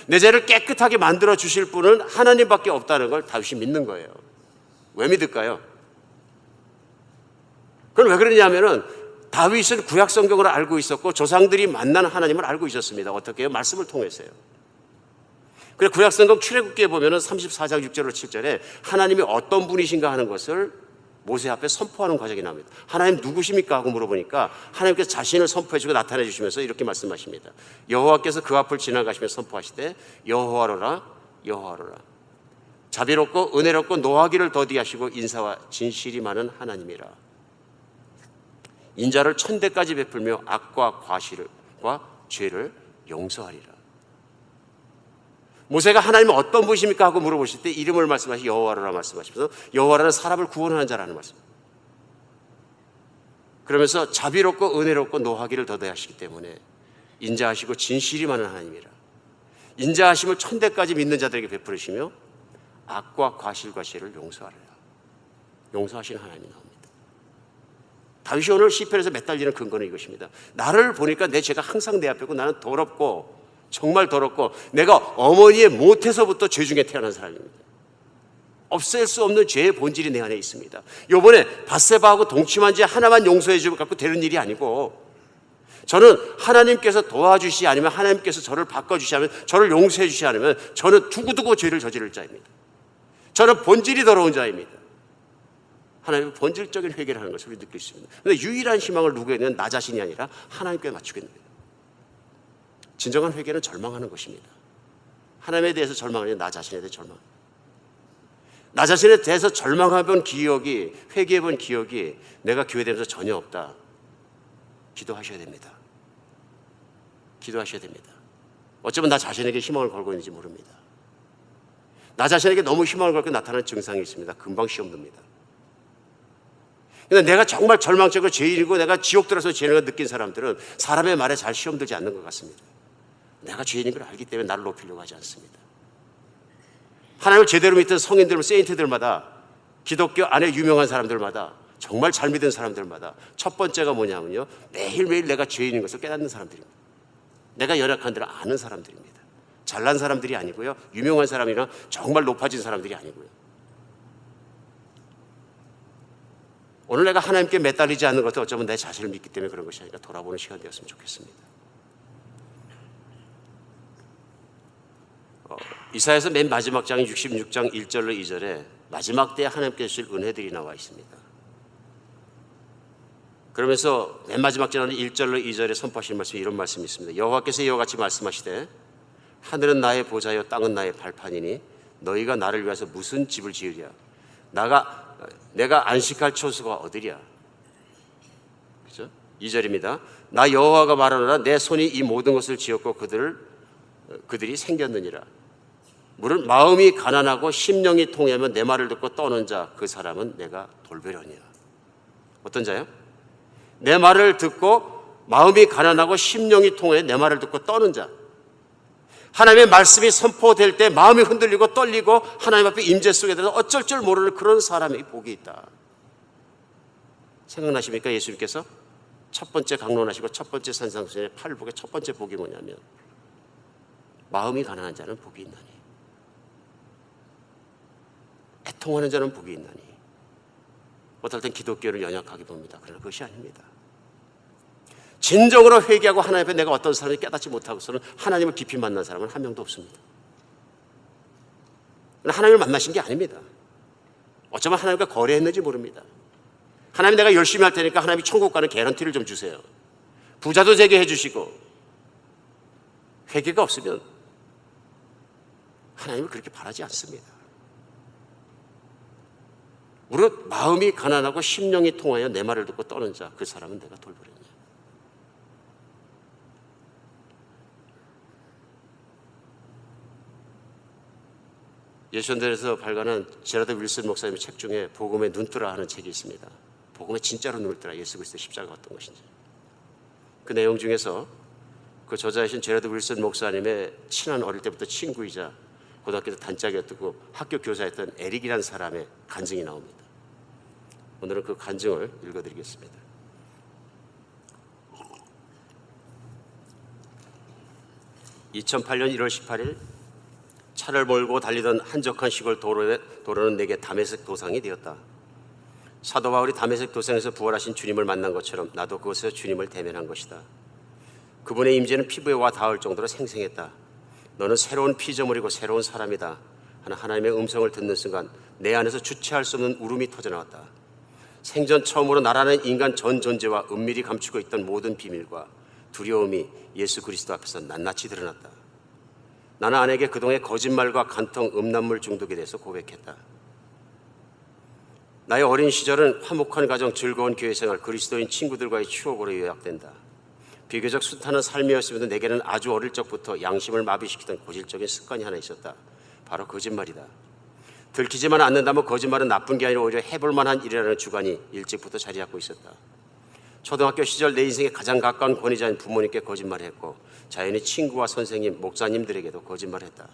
A: 내 죄를 깨끗하게 만들어 주실 분은 하나님밖에 없다는 걸 다윗이 믿는 거예요. 왜 믿을까요? 그건 왜 그러냐면은 다윗은 구약 성경을 알고 있었고 조상들이 만난 하나님을 알고 있었습니다. 어떻게 해요? 말씀을 통해서요. 그래서 구약 성경 출애굽기에 보면은 34장 6절로 7절에 하나님이 어떤 분이신가 하는 것을 모세 앞에 선포하는 과정이 나옵니다. 하나님 누구십니까? 하고 물어보니까 하나님께서 자신을 선포해 주고 나타내 주시면서 이렇게 말씀하십니다. 여호와께서 그 앞을 지나가시며 선포하시되 여호와로라 여호와로라. 자비롭고 은혜롭고 노하기를 더디하시고 인사와 진실이 많은 하나님이라. 인자를 천대까지 베풀며 악과 과실과 죄를 용서하리라. 모세가 하나님은 어떤 분이십니까? 하고 물어보실 때 이름을 말씀하시 여호와라 말씀하시면서 여호와라는 사람을 구원하는 자라는 말씀. 그러면서 자비롭고 은혜롭고 노하기를 더디하시기 때문에 인자하시고 진실이 많은 하나님이라. 인자하심을 천대까지 믿는 자들에게 베풀으시며 악과 과실과 죄를 용서하리라. 용서하시는 하나님이 나옵니다. 다윗이 오늘 시편에서 매달리는 근거는 이것입니다. 나를 보니까 내 죄가 항상 내 앞에 있고 나는 더럽고 정말 더럽고 내가 어머니의 모태서부터 죄 중에 태어난 사람입니다. 없앨 수 없는 죄의 본질이 내 안에 있습니다. 이번에 밧세바하고 동침한 죄 하나만 용서해 주고 갖고 되는 일이 아니고, 저는 하나님께서 도와주시 아니면 하나님께서 저를 바꿔주시 하면 저를 용서해 주시 않으면 저는 두고두고 죄를 저지를 자입니다. 저는 본질이 더러운 자입니다. 하나님의 본질적인 회개를 하는 것을 우리 느낄 수 있습니다. 그런데 유일한 희망을 누구에게는 나 자신이 아니라 하나님께 맞추겠는 거예요. 진정한 회개는 절망하는 것입니다. 하나님에 대해서 절망하는 게 나 자신에 대해 절망. 나 자신에 대해서 절망해본 기억이, 회개해본 기억이 내가 교회 다니면서 전혀 없다. 기도하셔야 됩니다. 기도하셔야 됩니다. 어쩌면 나 자신에게 희망을 걸고 있는지 모릅니다. 나 자신에게 너무 희망을 걸고 나타나는 증상이 있습니다. 금방 시험 듭니다. 근데 내가 정말 절망적으로 죄인이고 내가 지옥 들어서 죄인을 느낀 사람들은 사람의 말에 잘 시험 들지 않는 것 같습니다. 내가 죄인인 걸 알기 때문에 나를 높이려고 하지 않습니다. 하나님을 제대로 믿던 성인들, 세인트들마다, 기독교 안에 유명한 사람들마다, 정말 잘 믿은 사람들마다 첫 번째가 뭐냐면요, 매일매일 내가 죄인인 것을 깨닫는 사람들입니다. 내가 연약한 데를 아는 사람들입니다. 잘난 사람들이 아니고요, 유명한 사람이나 정말 높아진 사람들이 아니고요. 오늘 내가 하나님께 매달리지 않는 것도 어쩌면 내 자신을 믿기 때문에 그런 것이 아니라 돌아보는 시간 되었으면 좋겠습니다. 이사야서 맨 마지막 장 66장 1절로 2절에 마지막 때에 하나님께서 주실 은혜들이 나와 있습니다. 그러면서 맨 마지막 장은 1절로 2절에 선포하신 말씀이 이런 말씀이 있습니다. 여호와께서 이와 같이 말씀하시되 하늘은 나의 보좌요 땅은 나의 발판이니 너희가 나를 위해서 무슨 집을 지으랴. 내가 안식할 처소가 어디랴. 그죠? 2절입니다. 나 여호와가 말하노라 내 손이 이 모든 것을 지었고 그들이 생겼느니라. 무릇 마음이 가난하고 심령이 통하면 내 말을 듣고 떠는 자 그 사람은 내가 돌보려니와. 어떤 자요? 내 말을 듣고 마음이 가난하고 심령이 통해 내 말을 듣고 떠는 자. 하나님의 말씀이 선포될 때 마음이 흔들리고 떨리고 하나님 앞에 임재 속에 들어서 어쩔 줄 모르는 그런 사람이 복이 있다. 생각나십니까? 예수님께서 첫 번째 강론하시고 첫 번째 산상수훈의 팔복의 첫 번째 복이 뭐냐면 마음이 가난한 자는 복이 있나니, 애통하는 자는 복이 있나니. 어떨 땐 기독교를 연약하게 봅니다. 그러나 그것이 아닙니다. 진정으로 회개하고 하나님 앞에 내가 어떤 사람이 깨닫지 못하고서는 하나님을 깊이 만난 사람은 한 명도 없습니다. 하나님을 만나신 게 아닙니다. 어쩌면 하나님과 거래했는지 모릅니다. 하나님 내가 열심히 할 테니까 하나님이 천국 가는 개런티를 좀 주세요. 부자도 되게 해주시고. 회개가 없으면 하나님을 그렇게 바라지 않습니다. 무릇 마음이 가난하고 심령이 통하여 내 말을 듣고 떠는 자 그 사람은 내가 돌보리니. 예수원대에서 발간한 제라드 윌슨 목사님의 책 중에 복음에 눈뜨라 하는 책이 있습니다. 복음에 진짜로 눈을 뜨라, 예수 그리스도의 십자가가 어떤 것인지. 그 내용 중에서 그 저자이신 제라드 윌슨 목사님의 친한 어릴 때부터 친구이자 고등학교 때 단짝이었고 학교 교사였던 에릭이라는 사람의 간증이 나옵니다. 오늘은 그 간증을 읽어드리겠습니다. (2008년 1월 18일) 차를 몰고 달리던 한적한 시골 도로는 내게 다메섹 도상이 되었다. 사도 바울이 다메섹 도상에서 부활하신 주님을 만난 것처럼 나도 그곳에서 주님을 대면한 것이다. 그분의 임재는 피부에 와 닿을 정도로 생생했다. 너는 새로운 피조물이고 새로운 사람이다 하는 하나님의 음성을 듣는 순간 내 안에서 주체할 수 없는 울음이 터져나왔다. 생전 처음으로 나라는 인간 전 존재와 은밀히 감추고 있던 모든 비밀과 두려움이 예수 그리스도 앞에서 낱낱이 드러났다. 나는 아내에게 그동안의 거짓말과 간통, 음란물 중독에 대해서 고백했다. 나의 어린 시절은 화목한 가정, 즐거운 교회 생활, 그리스도인 친구들과의 추억으로 요약된다. 비교적 숱하는 삶이었으면서 내게는 아주 어릴 적부터 양심을 마비시키던 고질적인 습관이 하나 있었다. 바로 거짓말이다. 들키지만 않는다면 거짓말은 나쁜 게 아니라 오히려 해볼 만한 일이라는 주관이 일찍부터 자리 잡고 있었다. 초등학교 시절 내 인생에 가장 가까운 권위자인 부모님께 거짓말했고 자연히 친구와 선생님, 목사님들에게도 거짓말했다.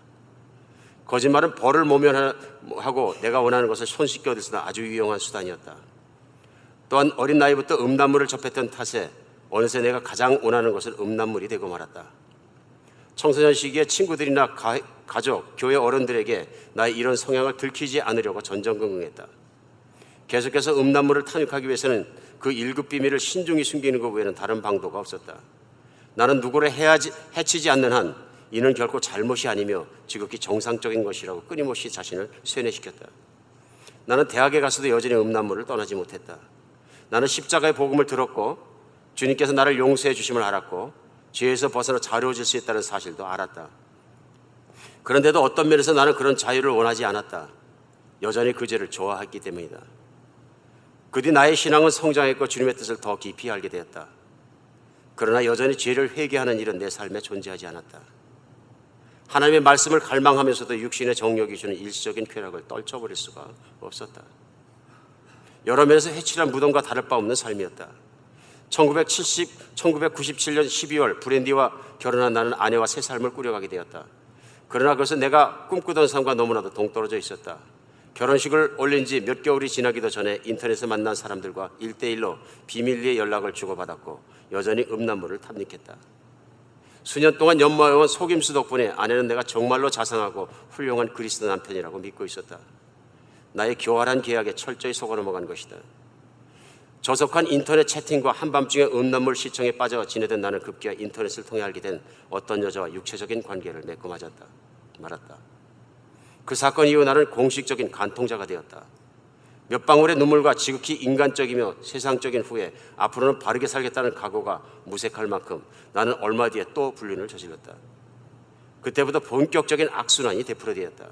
A: 거짓말은 벌을 모면하고 내가 원하는 것을 손쉽게 얻을 수 있는 아주 유용한 수단이었다. 또한 어린 나이부터 음란물을 접했던 탓에 어느새 내가 가장 원하는 것은 음란물이 되고 말았다. 청소년 시기에 친구들이나 가족, 교회 어른들에게 나의 이런 성향을 들키지 않으려고 전전긍긍했다. 계속해서 음란물을 탐닉하기 위해서는 그 1급 비밀을 신중히 숨기는 것 외에는 다른 방도가 없었다. 나는 누구를 해치지 않는 한 이는 결코 잘못이 아니며 지극히 정상적인 것이라고 끊임없이 자신을 쇠뇌시켰다. 나는 대학에 가서도 여전히 음란물을 떠나지 못했다. 나는 십자가의 복음을 들었고 주님께서 나를 용서해 주심을 알았고 죄에서 벗어나 자유로워질 수 있다는 사실도 알았다. 그런데도 어떤 면에서 나는 그런 자유를 원하지 않았다. 여전히 그 죄를 좋아했기 때문이다. 그 뒤 나의 신앙은 성장했고 주님의 뜻을 더 깊이 알게 되었다. 그러나 여전히 죄를 회개하는 일은 내 삶에 존재하지 않았다. 하나님의 말씀을 갈망하면서도 육신의 정욕이 주는 일시적인 쾌락을 떨쳐버릴 수가 없었다. 여러 면에서 해칠한 무덤과 다를 바 없는 삶이었다. 1997년 12월 브랜디와 결혼한 나는 아내와 새 삶을 꾸려가게 되었다. 그러나 그것은 내가 꿈꾸던 삶과 너무나도 동떨어져 있었다. 결혼식을 올린 지 몇 개월이 지나기도 전에 인터넷에서 만난 사람들과 1대1로 비밀리에 연락을 주고받았고 여전히 음란물을 탐닉했다. 수년 동안 연모해온 속임수 덕분에 아내는 내가 정말로 자상하고 훌륭한 그리스도 남편이라고 믿고 있었다. 나의 교활한 계약에 철저히 속아 넘어간 것이다. 저속한 인터넷 채팅과 한밤중에 음란물 시청에 빠져 지내던 나는 급기야 인터넷을 통해 알게 된 어떤 여자와 육체적인 관계를 맺고 말았다. 그 사건 이후 나는 공식적인 간통자가 되었다. 몇 방울의 눈물과 지극히 인간적이며 세상적인 후에 앞으로는 바르게 살겠다는 각오가 무색할 만큼 나는 얼마 뒤에 또 불륜을 저질렀다. 그때부터 본격적인 악순환이 되풀이되었다.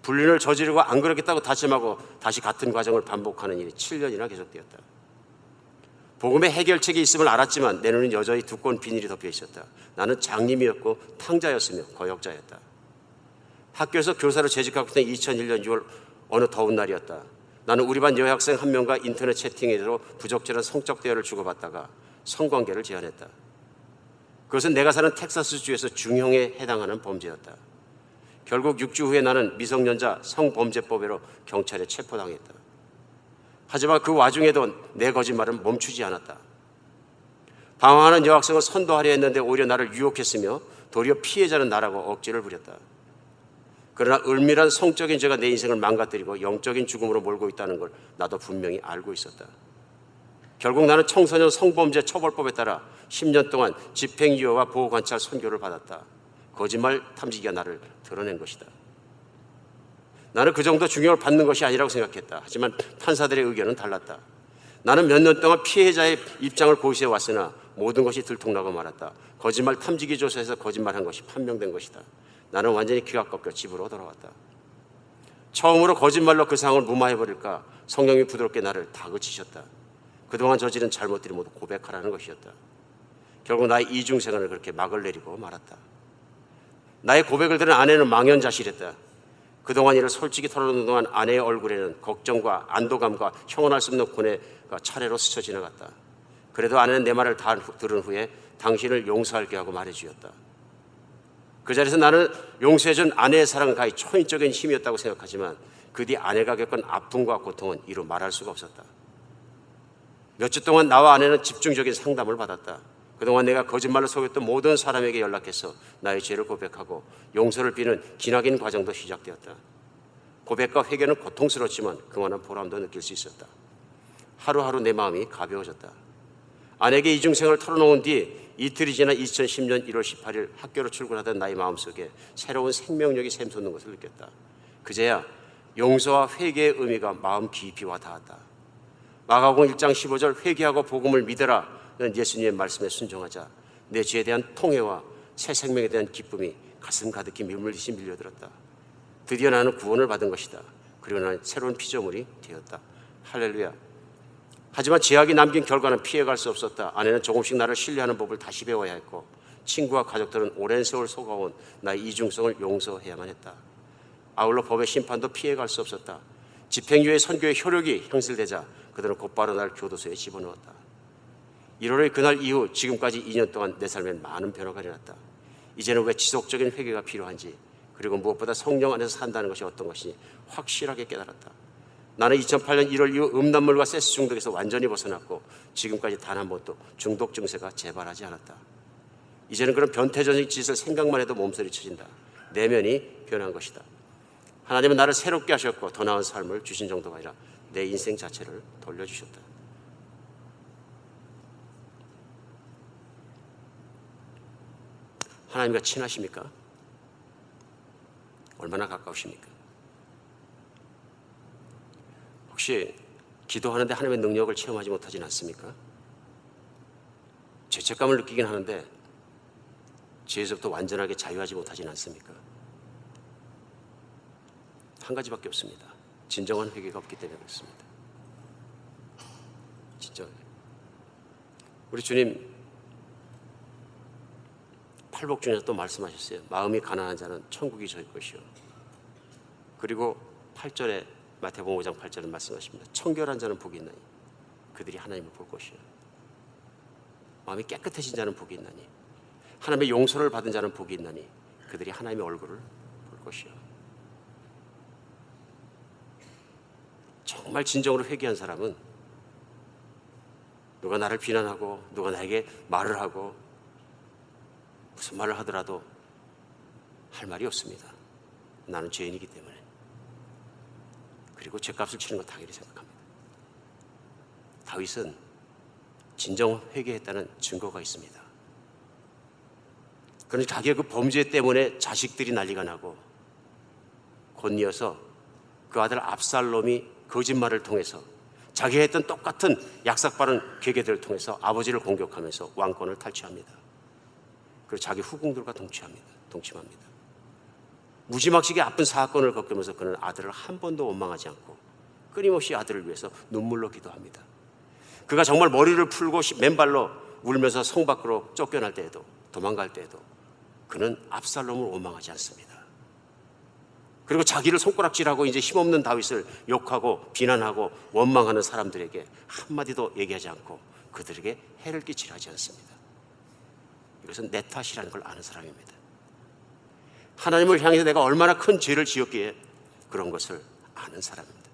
A: 불륜을 저지르고 안 그러겠다고 다짐하고 다시 같은 과정을 반복하는 일이 7년이나 계속되었다. 복음의 해결책이 있음을 알았지만 내 눈은 여전히 두꺼운 비닐이 덮여 있었다. 나는 장님이었고 탕자였으며 거역자였다. 학교에서 교사로 재직하고 있던 2001년 6월 어느 더운 날이었다. 나는 우리 반 여학생 한 명과 인터넷 채팅으로 부적절한 성적 대화를 주고받다가 성관계를 제안했다. 그것은 내가 사는 텍사스주에서 중형에 해당하는 범죄였다. 결국 6주 후에 나는 미성년자 성범죄법으로 경찰에 체포당했다. 하지만 그 와중에도 내 거짓말은 멈추지 않았다. 방황하는 여학생을 선도하려 했는데 오히려 나를 유혹했으며 도리어 피해자는 나라고 억지를 부렸다. 그러나 은밀한 성적인 죄가 내 인생을 망가뜨리고 영적인 죽음으로 몰고 있다는 걸 나도 분명히 알고 있었다. 결국 나는 청소년 성범죄 처벌법에 따라 10년 동안 집행유예와 보호관찰 선고를 받았다. 거짓말 탐지기가 나를 드러낸 것이다. 나는 그 정도 중형을 받는 것이 아니라고 생각했다. 하지만 판사들의 의견은 달랐다. 나는 몇 년 동안 피해자의 입장을 고시해 왔으나 모든 것이 들통나고 말았다. 거짓말 탐지기 조사에서 거짓말한 것이 판명된 것이다. 나는 완전히 기가 꺾여 집으로 돌아왔다. 처음으로 거짓말로 그 상황을 무마해버릴까 성령이 부드럽게 나를 다그치셨다. 그동안 저지른 잘못들이 모두 고백하라는 것이었다. 결국 나의 이중생활을 그렇게 막을 내리고 말았다. 나의 고백을 들은 아내는 망연자실했다. 그동안 일을 솔직히 털어놓는 동안 아내의 얼굴에는 걱정과 안도감과 형언할 수 없는 고뇌가 차례로 스쳐 지나갔다. 그래도 아내는 내 말을 다 들은 후에 당신을 용서할게 하고 말해주었다. 그 자리에서 나는 용서해준 아내의 사랑은 가히 초인적인 힘이었다고 생각하지만 그 뒤 아내가 겪은 아픔과 고통은 이루 말할 수가 없었다. 몇 주 동안 나와 아내는 집중적인 상담을 받았다. 그동안 내가 거짓말로 속였던 모든 사람에게 연락해서 나의 죄를 고백하고 용서를 비는 기나긴 과정도 시작되었다. 고백과 회개는 고통스럽지만 그만한 보람도 느낄 수 있었다. 하루하루 내 마음이 가벼워졌다. 아내에게 이중생을 털어놓은 뒤 이틀이 지나 2010년 1월 18일 학교로 출근하던 나의 마음속에 새로운 생명력이 샘솟는 것을 느꼈다. 그제야 용서와 회개의 의미가 마음 깊이 와 닿았다. 마가복음 1장 15절 회개하고 복음을 믿으라 는 예수님의 말씀에 순종하자 내 죄에 대한 통회와 새 생명에 대한 기쁨이 가슴 가득히 밀물듯이 밀려들었다. 드디어 나는 구원을 받은 것이다. 그리고 나는 새로운 피조물이 되었다. 할렐루야. 하지만 제약이 남긴 결과는 피해갈 수 없었다. 아내는 조금씩 나를 신뢰하는 법을 다시 배워야 했고 친구와 가족들은 오랜 세월 속아온 나의 이중성을 용서해야만 했다. 아울러 법의 심판도 피해갈 수 없었다. 집행유예 선교의 효력이 현실되자 그들은 곧바로 날 교도소에 집어넣었다. 1월의 그날 이후 지금까지 2년 동안 내 삶에 많은 변화가 일어났다. 이제는 왜 지속적인 회개가 필요한지 그리고 무엇보다 성령 안에서 산다는 것이 어떤 것인지 확실하게 깨달았다. 나는 2008년 1월 이후 음란물과 세스 중독에서 완전히 벗어났고 지금까지 단 한 번도 중독 증세가 재발하지 않았다. 이제는 그런 변태적인 짓을 생각만 해도 몸서리 쳐진다. 내면이 변한 것이다. 하나님은 나를 새롭게 하셨고 더 나은 삶을 주신 정도가 아니라 내 인생 자체를 돌려주셨다. 하나님과 친하십니까? 얼마나 가까우십니까? 혹시 기도하는데 하나님의 능력을 체험하지 못하진 않습니까? 죄책감을 느끼긴 하는데 죄에서부터 완전하게 자유하지 못하진 않습니까? 한 가지밖에 없습니다. 진정한 회개가 없기 때문에 그렇습니다. 진짜 우리 주님 팔복 중에서 또 말씀하셨어요. 마음이 가난한 자는 천국이 저희 것이요. 그리고 8절에 마태복음 5장 8절에 말씀하십니다. 청결한 자는 복이 있나니 그들이 하나님을 볼 것이요. 마음이 깨끗해진 자는 복이 있나니 하나님의 용서를 받은 자는 복이 있나니 그들이 하나님의 얼굴을 볼 것이요. 정말 진정으로 회개한 사람은 누가 나를 비난하고 누가 나에게 말을 하고 무슨 말을 하더라도 할 말이 없습니다. 나는 죄인이기 때문에. 그리고 죄값을 치는 것 당연히 생각합니다. 다윗은 진정 회개했다는 증거가 있습니다. 그런데 자기의 그 범죄 때문에 자식들이 난리가 나고 곧이어서 그 아들 압살롬이 거짓말을 통해서 자기가 했던 똑같은 약삭빠른 계계들을 통해서 아버지를 공격하면서 왕권을 탈취합니다. 그리고 자기 후궁들과 동침합니다. 무지막지하게 아픈 사건을 겪으면서 그는 아들을 한 번도 원망하지 않고 끊임없이 아들을 위해서 눈물로 기도합니다. 그가 정말 머리를 풀고 맨발로 울면서 성 밖으로 쫓겨날 때에도 도망갈 때에도 그는 압살롬을 원망하지 않습니다. 그리고 자기를 손가락질하고 이제 힘없는 다윗을 욕하고 비난하고 원망하는 사람들에게 한마디도 얘기하지 않고 그들에게 해를 끼치려 하지 않습니다. 이것은 내 탓이라는 걸 아는 사람입니다. 하나님을 향해서 내가 얼마나 큰 죄를 지었기에 그런 것을 아는 사람입니다.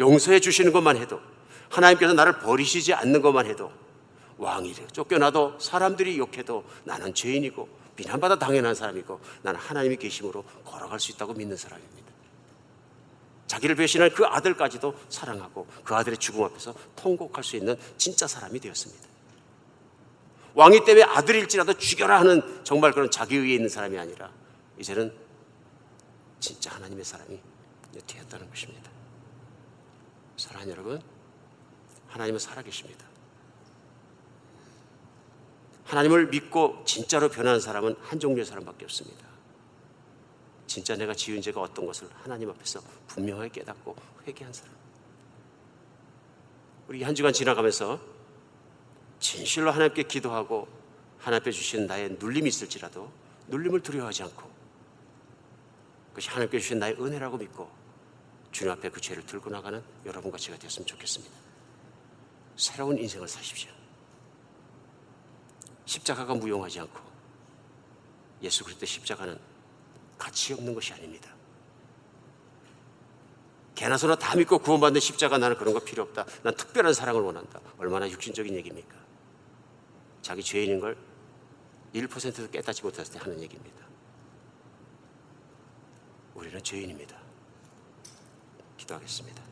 A: 용서해 주시는 것만 해도, 하나님께서 나를 버리시지 않는 것만 해도, 왕이 쫓겨나도 사람들이 욕해도 나는 죄인이고 비난받아 당연한 사람이고 나는 하나님이 계심으로 걸어갈 수 있다고 믿는 사람입니다. 자기를 배신한 그 아들까지도 사랑하고 그 아들의 죽음 앞에서 통곡할 수 있는 진짜 사람이 되었습니다. 왕이 때문에 아들일지라도 죽여라 하는 정말 그런 자기의에 있는 사람이 아니라 이제는 진짜 하나님의 사람이 되었다는 것입니다. 사랑하는 여러분, 하나님은 살아계십니다. 하나님을 믿고 진짜로 변하는 사람은 한 종류의 사람밖에 없습니다. 진짜 내가 지은 죄가 어떤 것을 하나님 앞에서 분명하게 깨닫고 회개한 사람. 우리 한 주간 지나가면서 진실로 하나님께 기도하고 하나님 앞에 주신 나의 눌림이 있을지라도 눌림을 두려워하지 않고 그것이 하나님께 주신 나의 은혜라고 믿고 주님 앞에 그 죄를 들고 나가는 여러분과 제가 되었으면 좋겠습니다. 새로운 인생을 사십시오. 십자가가 무용하지 않고 예수 그리스도의 십자가는 가치 없는 것이 아닙니다. 개나 소나 다 믿고 구원받는 십자가, 나는 그런 거 필요 없다. 난 특별한 사랑을 원한다. 얼마나 육신적인 얘기입니까? 자기 죄인인 걸 1%도 깨닫지 못했을 때 하는 얘기입니다. 우리는 죄인입니다. 기도하겠습니다.